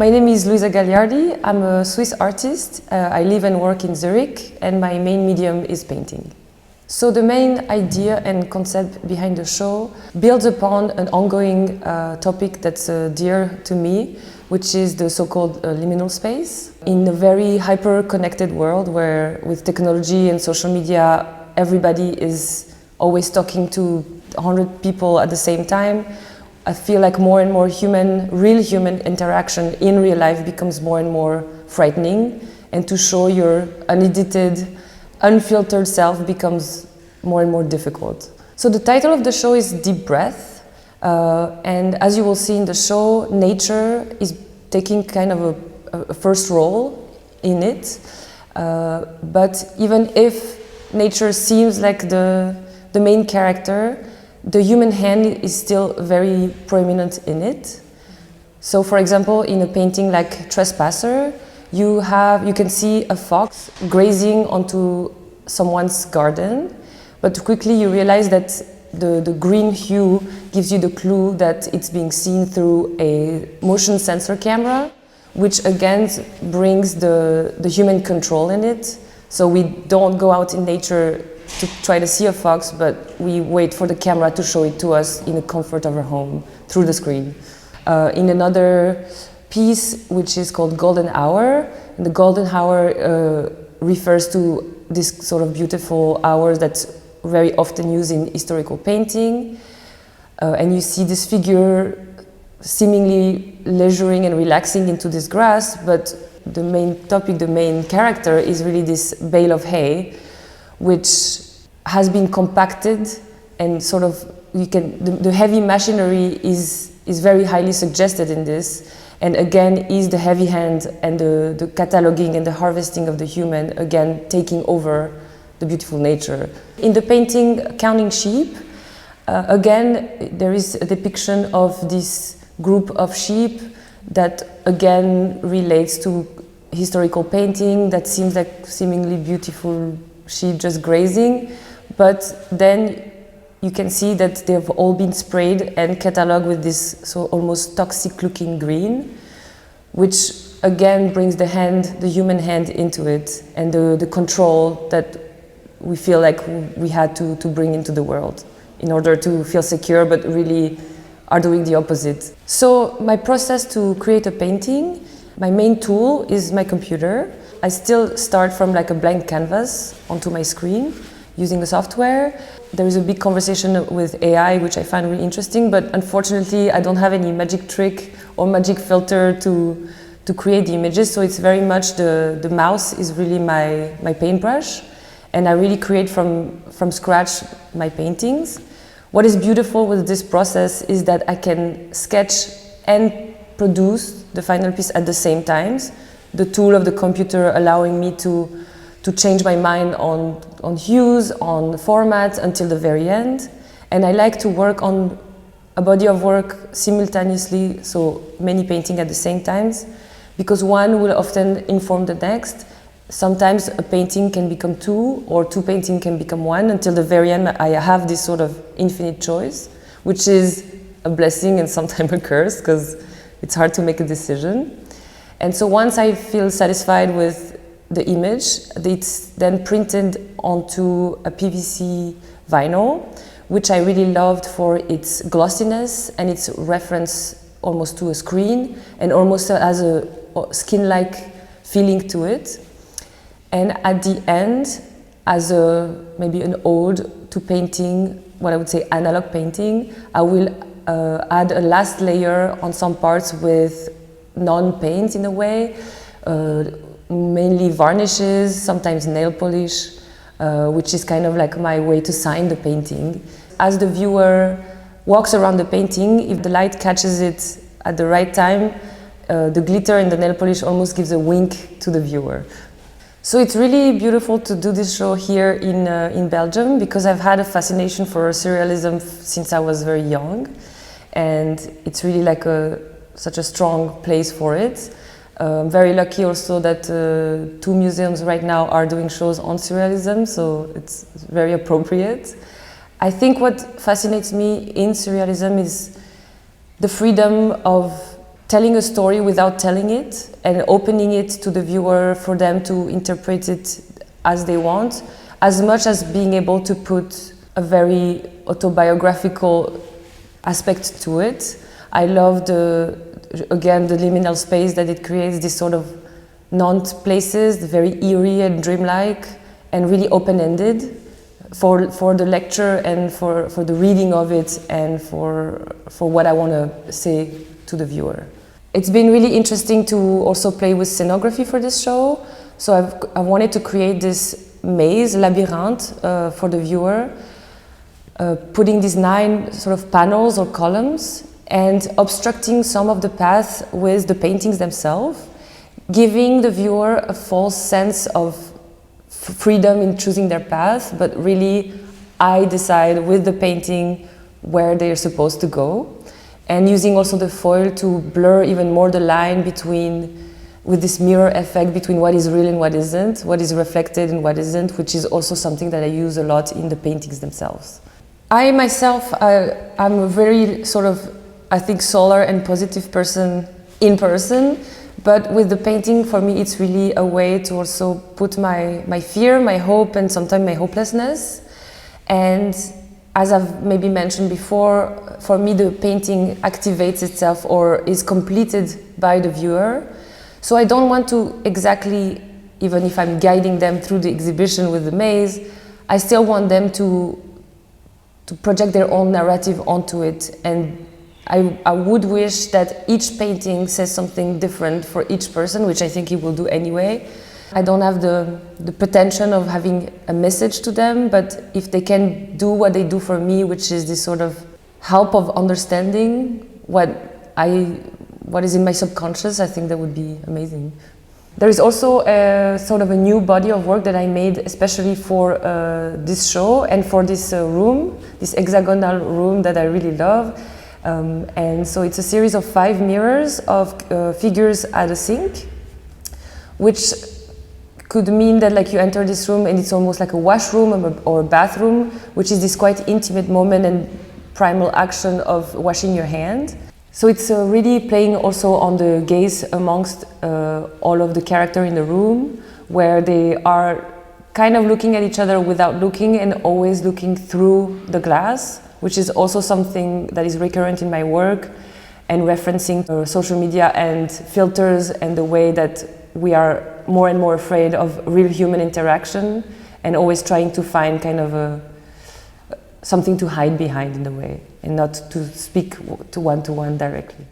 My name is Louisa Gagliardi. I'm a Swiss artist. I live and work in Zurich, and my main medium is painting. So the main idea and concept behind the show builds upon an ongoing topic that's dear to me, which is the so-called liminal space. In a very hyper-connected world where with technology and social media, everybody is always talking to 100 people at the same time, I feel like more and more real human interaction in real life becomes more and more frightening, and to show your unedited, unfiltered self becomes more and more difficult. So the title of the show is Deep Breath, and as you will see in the show, nature is taking kind of a first role in it, but even if nature seems like the main character, the human hand is still very prominent in it. So for example, in a painting like Trespasser, you can see a fox grazing onto someone's garden, but quickly you realize that the green hue gives you the clue that it's being seen through a motion sensor camera, which again brings the human control in it. So we don't go out in nature to try to see a fox, but we wait for the camera to show it to us in the comfort of our home through the screen. In another piece, which is called Golden Hour, and the Golden Hour refers to this sort of beautiful hours that's very often used in historical painting. And you see this figure seemingly leisuring and relaxing into this grass, but the main topic, the main character is really this bale of hay, which has been compacted, and sort of the heavy machinery is very highly suggested in this, and again is the heavy hand and the cataloging and the harvesting of the human again taking over the beautiful nature. In the painting Counting Sheep, again there is a depiction of this group of sheep that again relates to historical painting that seems like seemingly beautiful sheep just grazing, but then you can see that they've all been sprayed and catalogued with this so almost toxic looking green, which again brings the human hand into it, and the control that we feel like we had to bring into the world in order to feel secure, but really are doing the opposite. So my process to create a painting, my main tool is my computer. I still start from like a blank canvas onto my screen using the software. There is a big conversation with AI, which I find really interesting, but unfortunately I don't have any magic trick or magic filter to create the images, so it's very much the mouse is really my paintbrush, and I really create from scratch my paintings. What is beautiful with this process is that I can sketch and produce the final piece at the same time. The tool of the computer allowing me to change my mind on hues, on formats until the very end. And I like to work on a body of work simultaneously, so many paintings at the same time, because one will often inform the next. Sometimes a painting can become two, or two paintings can become one, until the very end I have this sort of infinite choice, which is a blessing and sometimes a curse, because it's hard to make a decision. And so once I feel satisfied with the image, it's then printed onto a PVC vinyl, which I really loved for its glossiness and its reference almost to a screen, and almost has a skin-like feeling to it. And at the end, as maybe an ode to painting, what I would say analog painting, I will add a last layer on some parts with non-paint in a way, mainly varnishes, sometimes nail polish, which is kind of like my way to sign the painting. As the viewer walks around the painting, if the light catches it at the right time, the glitter and the nail polish almost gives a wink to the viewer. So it's really beautiful to do this show here in Belgium, because I've had a fascination for surrealism since I was very young, and it's really like such a strong place for it. I'm very lucky also that two museums right now are doing shows on surrealism, so it's very appropriate. I think what fascinates me in surrealism is the freedom of telling a story without telling it and opening it to the viewer for them to interpret it as they want, as much as being able to put a very autobiographical aspect to it. I love again, the liminal space that it creates, this sort of non-places, very eerie and dreamlike, and really open-ended for the lecture and for the reading of it and for what I want to say to the viewer. It's been really interesting to also play with scenography for this show. So I wanted to create this maze, labyrinth, for the viewer, putting these 9 sort of panels or columns and obstructing some of the path with the paintings themselves, giving the viewer a false sense of freedom in choosing their path, but really I decide with the painting where they're supposed to go, and using also the foil to blur even more the line with this mirror effect between what is real and what isn't, what is reflected and what isn't, which is also something that I use a lot in the paintings themselves. I myself, I'm a very sort of, I think, solar and positive person in person, but with the painting, for me, it's really a way to also put my fear, my hope, and sometimes my hopelessness. And as I've maybe mentioned before, for me, the painting activates itself or is completed by the viewer. So I don't want to exactly, even if I'm guiding them through the exhibition with the maze, I still want them to project their own narrative onto it. And I would wish that each painting says something different for each person, which I think it will do anyway. I don't have the pretension of having a message to them, but if they can do what they do for me, which is this sort of help of understanding what is in my subconscious, I think that would be amazing. There is also a sort of a new body of work that I made especially for this show and for this room, this hexagonal room that I really love. And so it's a series of 5 mirrors of figures at a sink, which could mean that like you enter this room and it's almost like a washroom or a bathroom, which is this quite intimate moment and primal action of washing your hand. So it's really playing also on the gaze amongst all of the characters in the room, where they are kind of looking at each other without looking and always looking through the glass, which is also something that is recurrent in my work, and referencing social media and filters and the way that we are more and more afraid of real human interaction and always trying to find kind of something to hide behind in a way and not to speak to one directly.